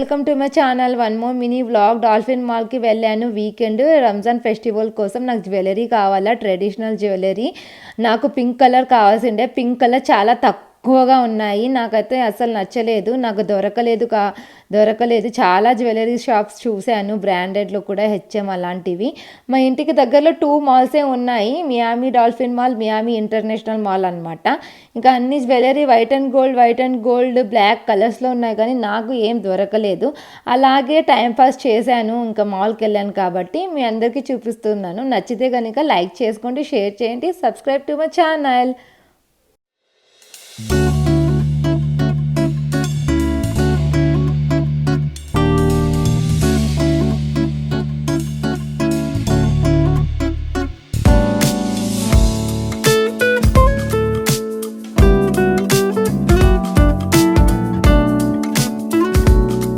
Welcome to my channel. One more mini vlog. Dolphin మాల్కి వెళ్ళాను weekend. Ramzan festival కోసం నాకు జ్యువెలరీ కావాలా, ట్రెడిషనల్ జ్యువెలరీ. నాకు పింక్ కలర్ కావాల్సిండే. పింక్ కలర్ చాలా తక్కువగా ఉన్నాయి. నాకైతే అసలు నచ్చలేదు, నాకు దొరకలేదు. చాలా జ్యువెలరీ షాప్స్ చూశాను, బ్రాండెడ్లో కూడా, హెచ్ఎం అలాంటివి. మా ఇంటికి దగ్గరలో 2 మాల్సే ఉన్నాయి, Miami dolphin mall, Miami international mall అనమాట. ఇంకా అన్ని jewellery white and gold black కలర్స్లో ఉన్నాయి, కానీ నాకు ఏం దొరకలేదు. అలాగే టైంపాస్ చేశాను, ఇంకా మాల్కి వెళ్ళాను కాబట్టి మీ అందరికీ చూపిస్తున్నాను. నచ్చితే కనుక లైక్ చేసుకోండి, షేర్ చేయండి, సబ్స్క్రైబ్ టు మై ఛానల్.